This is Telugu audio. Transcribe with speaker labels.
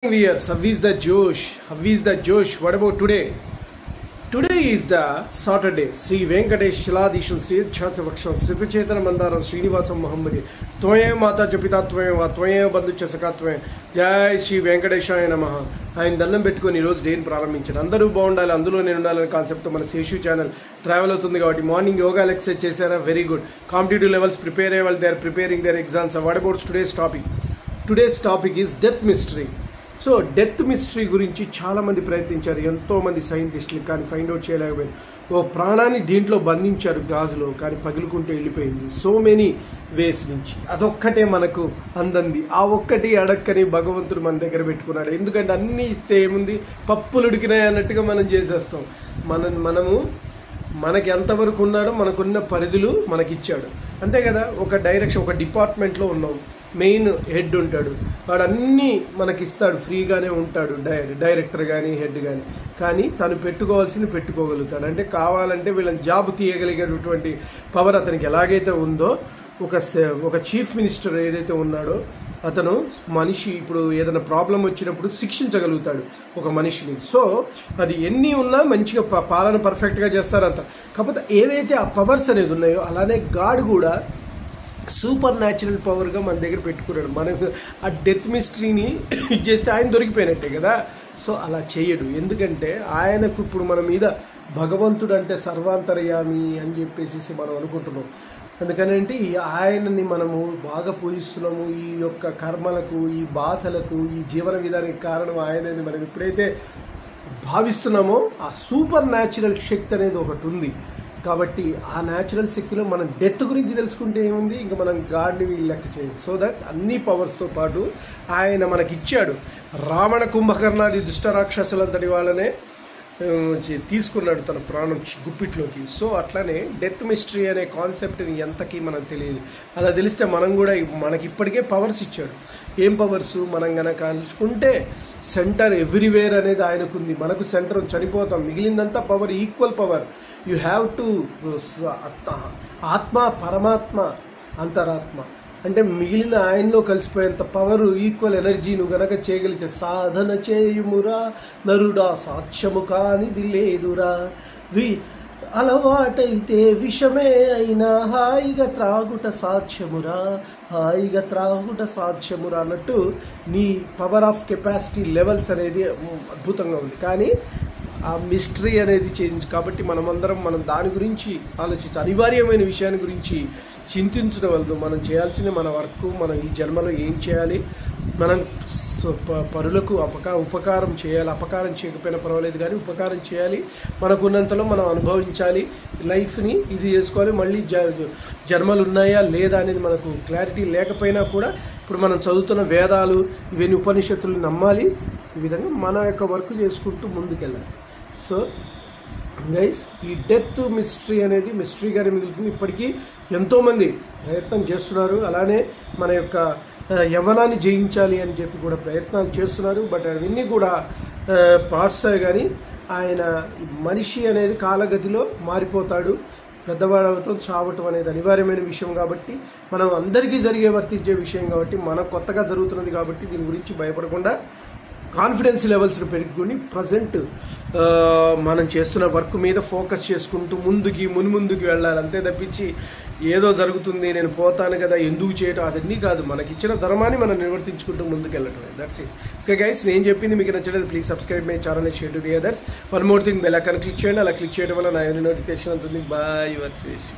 Speaker 1: Viewers, how is the Josh? How is the Josh? What about today? Today is the Saturday. Sri Venkatesh Shiladisham Sri Chasavaksham Srita Chetana Mandaram Srinivasam Muhammadi Tvoye Mata Japita Tvoye Va Tvoye Bandhu Chasaka Tvoye Jai Sri Venkateshaya Namaha. ఆయన దండం పెట్టుకొని ఈరోజు డేని ప్రారంభించారు. అందరూ బాగుండాలి, అందులో నేను ఉండాలనే కాన్సెప్ట్తో మన శేషు ఛానల్ ట్రావెల్ అవుతుంది కాబట్టి మార్నింగ్ యోగా ఎక్సర్సైజ్ చేశారా? Very good. Competitive levels prepare అయ్యే వాళ్ళు they are preparing their exams. What about today's topic? Today's topic is death mystery. So death mystery గురించి చాలామంది ప్రయత్నించారు, ఎంతోమంది సైంటిస్టులు, కానీ ఫైండ్ అవుట్ చేయలేకపోయారు. ఓ ప్రాణాన్ని దీంట్లో బంధించారు గాజులో, కానీ పగులుకుంటూ వెళ్ళిపోయింది. సో మెనీ వేస్ నుంచి అదొక్కటే మనకు అందంది. ఆ ఒక్కటి అడక్కని భగవంతుడు మన దగ్గర పెట్టుకున్నాడు. ఎందుకంటే అన్నీ ఇస్తే ఏముంది, పప్పులు ఉడికినాయి అన్నట్టుగా మనం చేసేస్తాం. మనకి ఎంతవరకు ఉన్నాడో మనకున్న పరిధులు మనకిచ్చాడు, అంతే కదా. ఒక డైరెక్షన్, ఒక డిపార్ట్మెంట్లో ఉన్నాం, మెయిన్ హెడ్ ఉంటాడు, వాడు అన్నీ మనకిస్తాడు, ఫ్రీగానే ఉంటాడు డైరెక్టర్ కానీ హెడ్ కానీ తను పెట్టుకోవాల్సింది పెట్టుకోగలుగుతాడు. అంటే కావాలంటే వీళ్ళని జాబ్ తీయగలిగేటటువంటి పవర్ అతనికి ఎలాగైతే ఉందో, ఒక చీఫ్ మినిస్టర్ ఏదైతే ఉన్నాడో అతను మనిషి ఇప్పుడు ఏదైనా ప్రాబ్లం వచ్చినప్పుడు శిక్షించగలుగుతాడు ఒక మనిషిని. సో అది ఎన్ని ఉన్నా మంచిగా పాలన పర్ఫెక్ట్గా చేస్తారంత. కాకపోతే ఏవైతే ఆ పవర్స్ అనేది ఉన్నాయో, అలానే గాడ్ కూడా సూపర్ న్యాచురల్ పవర్గా మన దగ్గర పెట్టుకున్నాడు. మనకు ఆ డెత్ మిస్టరీని చేస్తే ఆయన దొరికిపోయినట్టే కదా. సో అలా చేయడు, ఎందుకంటే ఆయనకు ఇప్పుడు మన మీద భగవంతుడు అంటే సర్వాంతర్యామి అని చెప్పేసి మనం అనుకుంటున్నాం. అందుకనంటే ఆయనని మనము బాగా పూజిస్తున్నాము. ఈ యొక్క కర్మలకు, ఈ బాధలకు, ఈ జీవన విధానానికి కారణం ఆయనని మనం ఎప్పుడైతే భావిస్తున్నామో, ఆ సూపర్ న్యాచురల్ శక్తి అనేది ఒకటి ఉంది. కాబట్టి ఆ న్యాచురల్ శక్తిలో మనం డెత్ గురించి తెలుసుకుంటే ఏముంది, ఇంకా మనం గాడ్ని లెక్క చేయాలి. సో దట్ అన్ని పవర్స్తో పాటు ఆయన మనకిచ్చాడు. రావణ కుంభకర్ణాది దుష్టరాక్షసులంతటి వాళ్ళనే తీసుకున్నాడు తన ప్రాణం గుప్పిట్లోకి. సో అట్లానే డెత్ మిస్టరీ అనే కాన్సెప్ట్ని ఎంతకీ మనకు తెలియదు. అలా తెలిస్తే మనం కూడా, మనకి ఇప్పటికే పవర్స్ ఇచ్చాడు. ఏం పవర్స్? మనం కనుక తెలుసుకుంటే సెంటర్ ఎవ్రీవేర్ అనేది ఆయనకుంది, మనకు సెంటర్ చనిపోతాం, మిగిలిందంతా power, equal power. You have to ఆత్మ, పరమాత్మ, అంతరాత్మ అంటే మిగిలిన ఆయనలో కలిసిపోయేంత పవరు, ఈక్వల్ ఎనర్జీ నువ్వు గనక చేయగలిగితే, సాధన చేయుమురా నరుడా సాక్ష్యము కానిది లేదురా, అలవాటైతే విషమే అయినా హాయిగా త్రాగుట సాక్ష్యమురా, హాయిగా త్రాగుట సాక్ష్యమురా అన్నట్టు నీ పవర్ ఆఫ్ కెపాసిటీ లెవెల్స్ అనేది అద్భుతంగా ఉంది. కానీ ఆ మిస్టరీ అనేది చేంజ్. కాబట్టి మనం దాని గురించి ఆలోచించి అనివార్యమైన విషయాన్ని గురించి చింతించడం వల్ల మనం చేయాల్సిన మన వర్క్, మనం ఈ జన్మలో ఏం చేయాలి, మనం పరులకు ఉపకారం చేయాలి. అపకారం చేయకపోయినా పర్వాలేదు, కానీ ఉపకారం చేయాలి. మనకున్నంతలో మనం అనుభవించాలి లైఫ్ని, ఇది చేసుకోవాలి. మళ్ళీ జన్మలు ఉన్నాయా లేదా అనేది మనకు క్లారిటీ లేకపోయినా కూడా ఇప్పుడు మనం చదువుతున్న వేదాలు, ఇవన్నీ ఉపనిషత్తులు నమ్మాలి. ఈ విధంగా మన యొక్క వర్క్ చేసుకుంటూ ముందుకెళ్ళాలి. సో గైస్, ఈ డెత్ మిస్టరీ అనేది మిస్టరీగానే మిగులుతుంది. ఇప్పటికీ ఎంతోమంది ప్రయత్నం చేస్తున్నారు. అలానే మన యొక్క యవ్వనాన్ని జయించాలి అని చెప్పి కూడా ప్రయత్నాలు చేస్తున్నారు. బట్ అవన్నీ కూడా పార్ట్స్ కానీ ఆయన మనిషి అనేది కాలగతిలో మారిపోతాడు, పెద్దవాడవతో చావటం అనేది అనివార్యమైన విషయం. కాబట్టి మనం అందరికీ వర్తించే విషయం కాబట్టి, మనకు కొత్తగా జరుగుతున్నది కాబట్టి దీని గురించి భయపడకుండా కాన్ఫిడెన్స్ లెవెల్స్ని పెరుగుకొని ప్రజెంట్ మనం చేస్తున్న వర్క్ మీద ఫోకస్ చేసుకుంటూ మున్ముందుకు వెళ్ళాలి. అంతే తప్పించి ఏదో జరుగుతుంది, నేను పోతాను కదా, ఎందుకు చేయటం, అదన్నీ కాదు. మనకిచ్చిన ధర్మాన్ని మనం నిర్వర్తించుకుంటూ ముందుకు వెళ్ళటమే. That's it. ఓకే గైస్, నేను చెప్పింది మీకు నచ్చలేదు, please subscribe my channel, share to the others. One more thing, bell icon click చేయండి. అలా క్లిక్ చేయడం వల్ల నా నోటిఫికేషన్ అవుతుంది. Bye your Sesh.